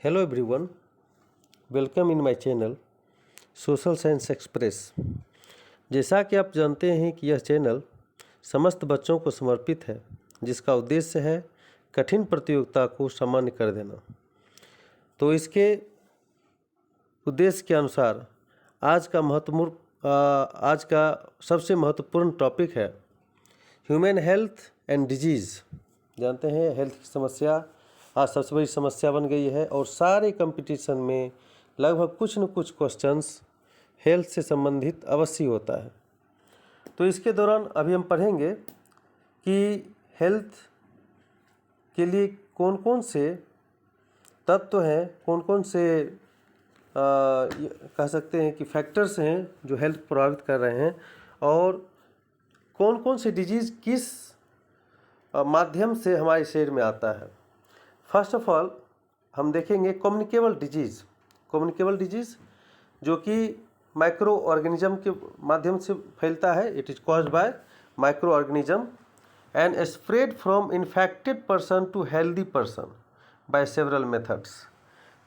Hello everyone, welcome in my channel social science express. जैसा कि आप जानते हैं कि यह चैनल समस्त बच्चों को समर्पित है, जिसका उद्देश्य है कठिन प्रतियोगिता को सामान्य कर देना। तो इसके उद्देश्य के अनुसार आज का सबसे महत्वपूर्ण टॉपिक है ह्यूमन हेल्थ एंड डिजीज़। जानते हैं हेल्थ की समस्या आज सबसे बड़ी समस्या बन गई है और सारे कंपटीशन में लगभग कुछ न कुछ क्वेश्चंस हेल्थ से संबंधित अवश्य होता है। तो इसके दौरान अभी हम पढ़ेंगे कि हेल्थ के लिए कौन कौन से तत्व हैं, कौन कौन से कह सकते हैं कि फैक्टर्स हैं जो हेल्थ प्रभावित कर रहे हैं और कौन कौन से डिजीज़ किस माध्यम से हमारे शरीर में आता है। फर्स्ट ऑफ ऑल हम देखेंगे कम्युनिकेबल डिजीज़ जो कि माइक्रो ऑर्गेनिज्म के माध्यम से फैलता है। It is caused by microorganism and spread from infected person to healthy person by several methods.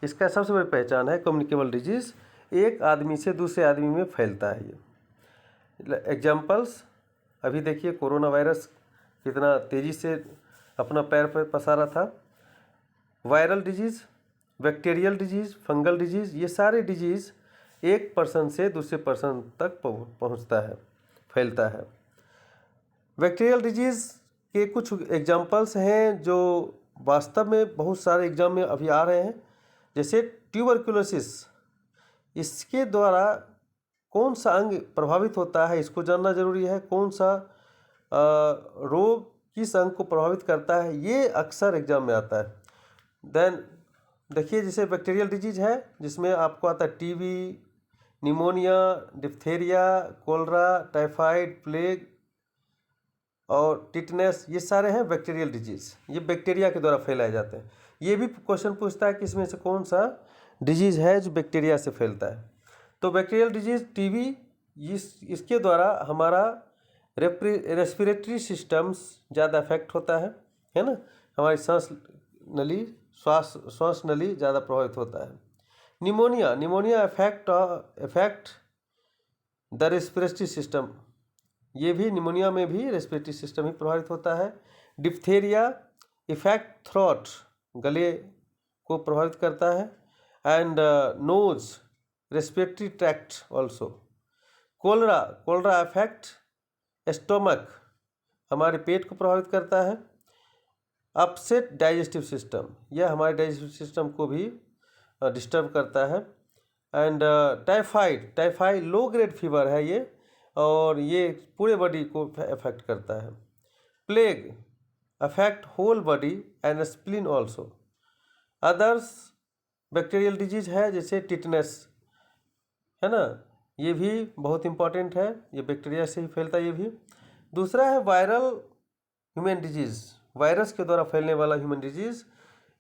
इसका सबसे बड़ी पहचान है कम्युनिकेबल डिजीज़, एक आदमी से दूसरे आदमी में फैलता है। ये एग्जाम्पल्स अभी देखिए, कोरोना वायरस कितना तेज़ी से अपना पैर पर पसारा था। Viral disease, bacterial disease, fungal disease, ये सारे डिजीज़ एक पर्सन से दूसरे पर्सन तक पहुंचता है, फैलता है। बैक्टीरियल डिजीज़ के कुछ एग्जाम्पल्स हैं जो वास्तव में बहुत सारे एग्जाम में अभी आ रहे हैं, जैसे ट्यूबरकुलोसिस। इसके द्वारा कौन सा अंग प्रभावित होता है इसको जानना जरूरी है। कौन सा रोग किस अंग को प्रभावित करता है ये अक्सर एग्जाम में आता है। देन देखिए, जैसे बैक्टीरियल डिजीज़ है जिसमें आपको आता है TB, pneumonia, diphtheria, cholera, typhoid, plague और टिटनेस, ये सारे हैं बैक्टीरियल डिजीज़। ये बैक्टीरिया के द्वारा फैलाए जाते हैं। ये भी क्वेश्चन पूछता है कि इसमें से कौन सा डिजीज़ है जो बैक्टीरिया से फैलता है। तो बैक्टीरियल डिजीज़ टीबी, इसके द्वारा हमारा रेस्पिरेटरी सिस्टम्स ज़्यादा अफेक्ट होता है ना। हमारी श्वास नली ज़्यादा प्रभावित होता है। Pneumonia affect the respiratory system, ये भी निमोनिया में भी रेस्पिरेटरी सिस्टम ही प्रभावित होता है। डिप्थेरिया इफेक्ट थ्रोट, गले को प्रभावित करता है। And nose, respiratory tract also. Cholera affect stomach, हमारे पेट को प्रभावित करता है। अपसेट डाइजेस्टिव सिस्टम, यह हमारे डाइजेस्टिव सिस्टम को भी डिस्टर्ब करता है। And typhoid low grade fever है ये, और ये पूरे बॉडी को अफेक्ट करता है। Plague affect whole body and spleen also. Others bacterial disease है जैसे टिटनेस, है ना, ये भी बहुत इंपॉर्टेंट है, ये बैक्टीरिया से ही फैलता है। ये भी दूसरा है वायरल ह्यूमन डिजीज़, वायरस के द्वारा फैलने वाला human disease.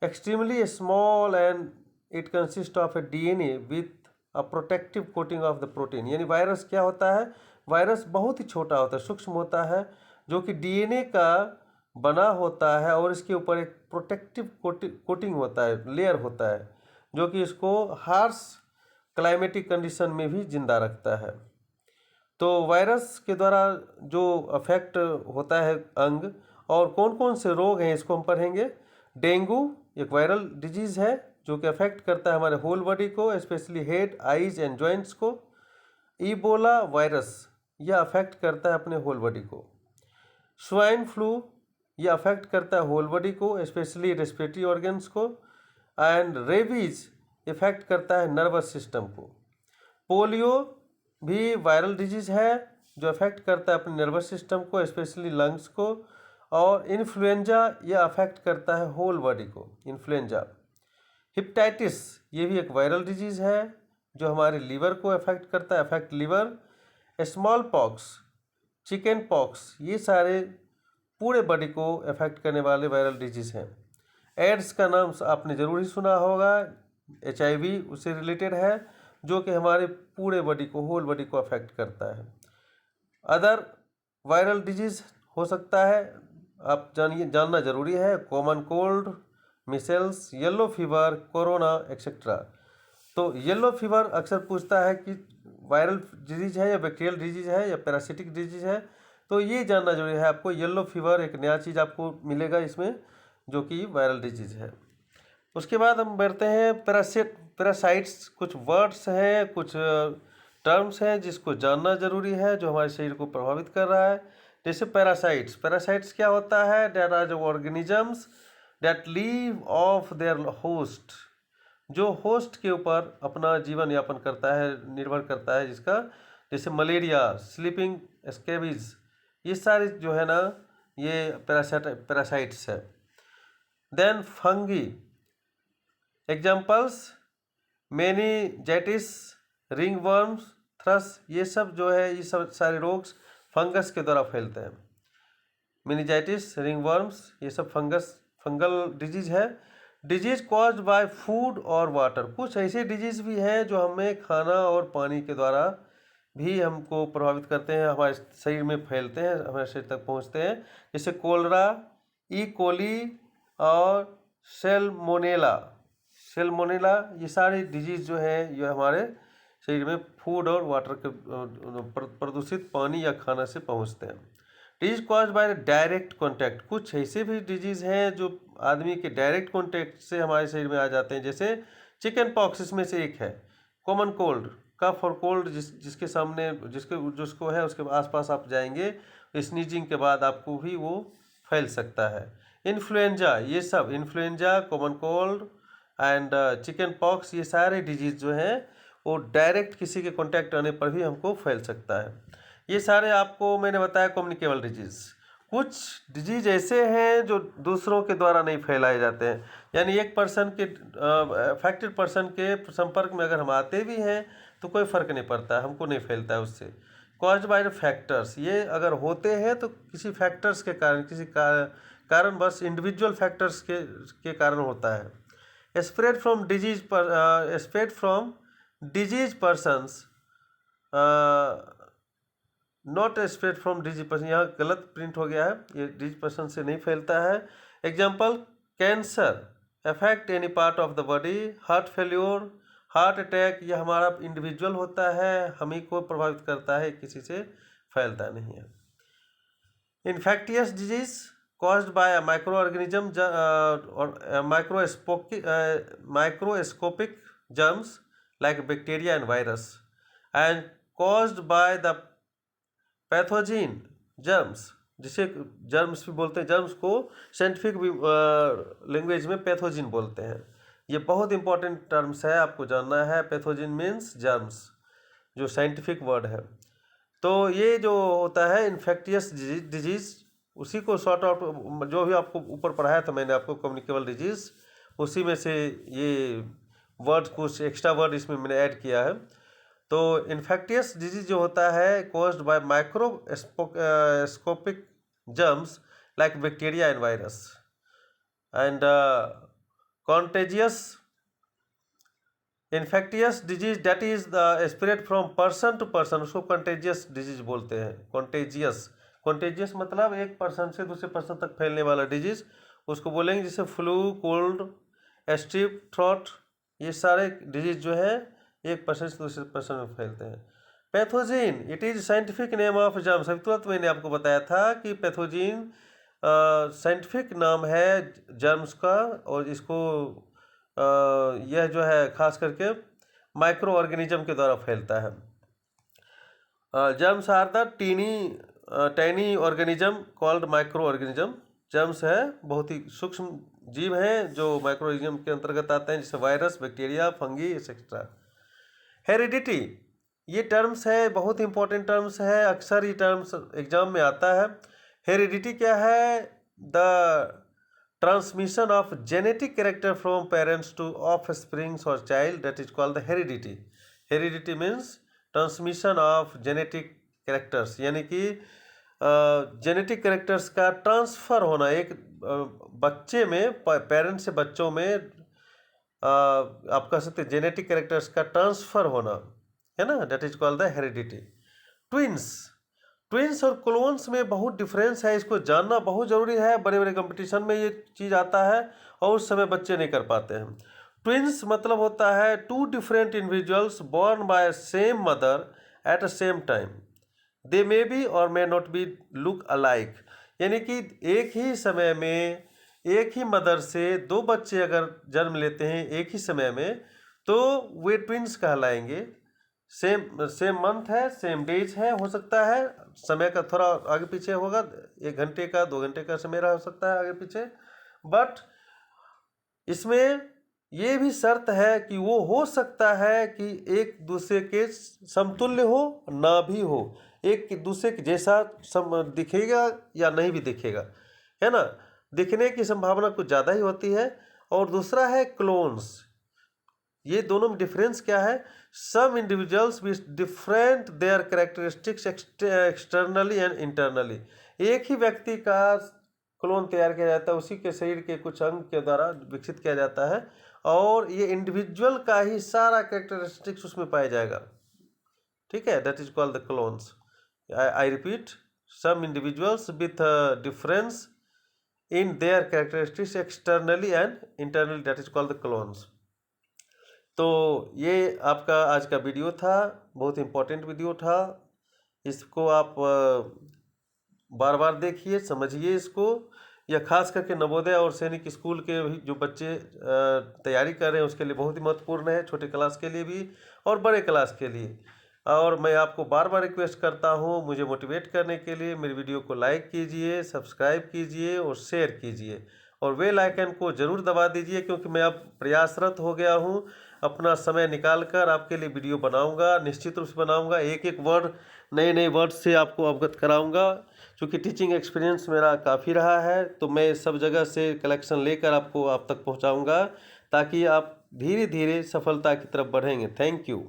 Extremely small and it consist of A DNA with a protective coating of the protein. यानी वायरस क्या होता है, वायरस बहुत ही छोटा होता है, सूक्ष्म होता है, जो कि डीएनए का बना होता है और इसके ऊपर एक प्रोटेक्टिव कोटिंग होता है, लेयर होता है, जो कि इसको हार्श क्लाइमेटिक कंडीशन में भी जिंदा रखता है। तो वायरस के द्वारा जो अफेक्ट होता है अंग, और कौन कौन से रोग हैं इसको हम पढ़ेंगे। डेंगू एक वायरल डिजीज़ है जो कि अफेक्ट करता है हमारे होल बॉडी को, specially head, eyes and joints को। इबोला वायरस यह अफेक्ट करता है अपने होल बॉडी को। स्वाइन फ्लू यह अफेक्ट करता है होल बॉडी को, स्पेशली रेस्पिरेटरी ऑर्गन्स को। एंड रेबीज इफेक्ट करता है नर्वस सिस्टम को। पोलियो भी वायरल डिजीज़ है जो अफेक्ट करता है अपने नर्वस सिस्टम को, स्पेशली लंग्स को। और इन्फ्लुएंजा यह अफेक्ट करता है होल बॉडी को, इन्फ्लुएंजा। हेपेटाइटिस ये भी एक वायरल डिजीज़ है जो हमारे लीवर को अफेक्ट करता है, affect liver. Smallpox, chickenpox, ये सारे पूरे बॉडी को अफेक्ट करने वाले वायरल डिजीज़ हैं। एड्स का नाम आपने ज़रूर ही सुना होगा, HIV उससे रिलेटेड है, जो कि हमारे पूरे बॉडी को, होल बॉडी को अफेक्ट करता है। अदर वायरल डिजीज़ हो सकता है, आप जानना ज़रूरी है, common cold, micelles, yellow fever, corona etcetera. तो येलो फीवर अक्सर पूछता है कि वायरल डिजीज है या बैक्टीरियल डिजीज है या पैरासिटिक डिजीज है, तो ये जानना जरूरी है आपको। येलो फीवर एक नया चीज़ आपको मिलेगा इसमें, जो कि वायरल डिजीज है। उसके बाद हम बढ़ते हैं पैरासाइट्स। कुछ वर्ड्स हैं, कुछ टर्म्स हैं जिसको जानना जरूरी है, जो हमारे शरीर को प्रभावित कर रहा है। जैसे पैरासाइट्स, पैरासाइट्स क्या होता है? That are organisms that live off their host, जो होस्ट के ऊपर अपना जीवन यापन करता है, निर्भर करता है जिसका, जैसे मलेरिया, स्लीपिंग स्कैबीज, ये सारे जो है ना ये पैरासाइट्स है। Then fungi, examples meningitis, ringworms, thrush, ये सब जो है ये सब सारे रोग फंगस के द्वारा फैलते हैं। मेनिंजाइटिस, रिंगवर्म्स, ये सब फंगल डिजीज है। डिजीज कॉज्ड बाय फूड और वाटर, कुछ ऐसे डिजीज भी हैं जो हमें खाना और पानी के द्वारा भी हमको प्रभावित करते हैं, हमारे शरीर में फैलते हैं, हमारे शरीर तक पहुंचते हैं। जैसे कोलरा, ई कोली और सेल्मोनेला, ये सारे डिजीज जो है ये हमारे शरीर में फूड और वाटर के प्रदूषित पानी या खाना से पहुंचते हैं। Disease caused bye direct contact, कुछ ऐसे भी डिजीज हैं जो आदमी के डायरेक्ट कॉन्टैक्ट से हमारे शरीर में आ जाते हैं। जैसे चिकन पॉक्स इसमें से एक है। कॉमन कोल्ड, कफ और कोल्ड, जिसके सामने जिसको है उसके आसपास आप जाएंगे, स्नीजिंग के बाद आपको भी वो फैल सकता है। इन्फ्लुएंजा, ये सब influenza, common cold and chicken pox, ये सारे डिजीज जो हैं वो डायरेक्ट किसी के कॉन्टैक्ट आने पर भी हमको फैल सकता है। ये सारे आपको मैंने बताया कम्युनिकेबल डिजीज। कुछ डिजीज ऐसे हैं जो दूसरों के द्वारा नहीं फैलाए जाते हैं, यानी एक पर्सन के अफेक्टेड पर्सन के संपर्क में अगर हम आते भी हैं तो कोई फर्क नहीं पड़ता है, हमको नहीं फैलता है उससे। कॉज्ड बाय फैक्टर्स, ये अगर होते हैं तो किसी फैक्टर्स के कारण, किसी कारण बस इंडिविजुअल फैक्टर्स के कारण होता है। Spread from disease persons, not spread from disease person, यहाँ गलत प्रिंट हो गया है, ये डिजीज पर्सन से नहीं फैलता है। Example cancer affect any part of the body, heart failure, heart attack, ये हमारा इंडिविजुअल होता है, हम ही को प्रभावित करता है, किसी से फैलता नहीं है। Infectious disease caused by a micro organism और microscopic germs like bacteria and virus, and caused by the pathogen germs, जिसे जर्म्स भी बोलते हैं, जर्म्स को साइंटिफिक लैंग्वेज में पैथोजिन बोलते हैं। ये बहुत इंपॉर्टेंट टर्म्स है, आपको जानना है। पैथोजिन मीन्स जर्म्स, जो साइंटिफिक वर्ड है। तो ये जो होता है इन्फेक्टियस डिजीज, उसी को सॉर्ट आउट, जो भी आपको ऊपर पढ़ाया था मैंने आपको कम्युनिकेबल डिजीज, उसी में से ये वर्ड, कुछ एक्स्ट्रा वर्ड इसमें मैंने ऐड किया है। तो इन्फेक्टियस डिजीज जो होता है caused by microscopic germs like bacteria and virus, and contagious infectious disease that is the spread from person to person, उसको contagious disease बोलते हैं। contagious मतलब एक पर्सन से दूसरे पर्सन तक फैलने वाला डिजीज, उसको बोलेंगे। जैसे फ्लू, कोल्ड, स्ट्रिप थ्रोट, ये सारे डिजीज जो है एक पर्सन से दूसरे पर्सन में फैलते हैं। Pathogen, it is scientific name of germs, अभी तुरंत मैंने आपको बताया था कि पैथोजिन साइंटिफिक नाम है जर्म्स का, और इसको यह जो है खास करके माइक्रो ऑर्गेनिज्म के द्वारा फैलता है। Germs are the tiny organism called microorganism, germs है बहुत ही सूक्ष्म जीव हैं जो माइक्रो ऑर्गेनिज्म के अंतर्गत आते हैं, जैसे virus, bacteria, fungi etcetera. Heredity, ये टर्म्स है, बहुत इंपॉर्टेंट टर्म्स है, अक्सर ये टर्म्स एग्जाम में आता है। हेरिडिटी क्या है? The transmission of genetic character from parents to offsprings और child, that is called the heredity. Heredity means transmission of genetic characters, यानी कि जेनेटिक कैरेक्टर्स का ट्रांसफर होना, एक बच्चे में, पेरेंट्स से बच्चों में आप कह सकते हैं जेनेटिक कैरेक्टर्स का ट्रांसफर होना, है ना, that is called the heredity. Twins, twins और क्लोन्स में बहुत डिफरेंस है, इसको जानना बहुत ज़रूरी है। बड़े बड़े कंपटीशन में ये चीज़ आता है और उस समय बच्चे नहीं कर पाते हैं। ट्विंस मतलब होता है two different individuals born by same mother at a same time, they may be और may not be look alike. यानी कि एक ही समय में एक ही मदर से दो बच्चे अगर जन्म लेते हैं एक ही समय में, तो वे ट्विंस कहलाएंगे। सेम मंथ है, सेम डेज है, हो सकता है समय का थोड़ा आगे पीछे होगा, 1 घंटे का 2 घंटे का समय रहा हो सकता है आगे पीछे, बट इसमें ये भी शर्त है कि वो हो सकता है कि एक दूसरे के समतुल्य हो ना भी हो, एक दूसरे के जैसा दिखेगा या नहीं भी दिखेगा, है ना। दिखने की संभावना कुछ ज़्यादा ही होती है। और दूसरा है क्लोन्स। ये दोनों में डिफरेंस क्या है? Some individuals with different their characteristics externally and internally. एक ही व्यक्ति का क्लोन तैयार किया जाता है, उसी के शरीर के कुछ अंग के द्वारा विकसित किया जाता है और ये इंडिविजुअल का ही सारा कैरेक्टरिस्टिक्स उसमें पाया जाएगा। ठीक है, that is called the clones. I repeat, some individuals with difference in their characteristics externally and internally, that is called the clones. तो ये आपका आज का वीडियो था, बहुत इम्पोर्टेंट वीडियो था। इसको आप बार बार देखिए, समझिए इसको। या खास करके नवोदय और सैनिक स्कूल के भी जो बच्चे तैयारी कर रहे हैं उसके लिए बहुत ही महत्वपूर्ण है, छोटे क्लास के लिए भी और बड़े क्लास के लिए। और मैं आपको बार बार रिक्वेस्ट करता हूँ, मुझे मोटिवेट करने के लिए मेरे वीडियो को लाइक कीजिए, सब्सक्राइब कीजिए और शेयर कीजिए और बेल आइकन को ज़रूर दबा दीजिए, क्योंकि मैं अब प्रयासरत हो गया हूँ। अपना समय निकाल कर आपके लिए वीडियो बनाऊंगा, निश्चित रूप से बनाऊंगा। एक एक वर्ड, नए नए वर्ड से आपको अवगत कराऊंगा। क्योंकि टीचिंग एक्सपीरियंस मेरा काफ़ी रहा है, तो मैं सब जगह से कलेक्शन लेकर आप तक पहुंचाऊंगा, ताकि आप धीरे धीरे सफलता की तरफ बढ़ेंगे। Thank you.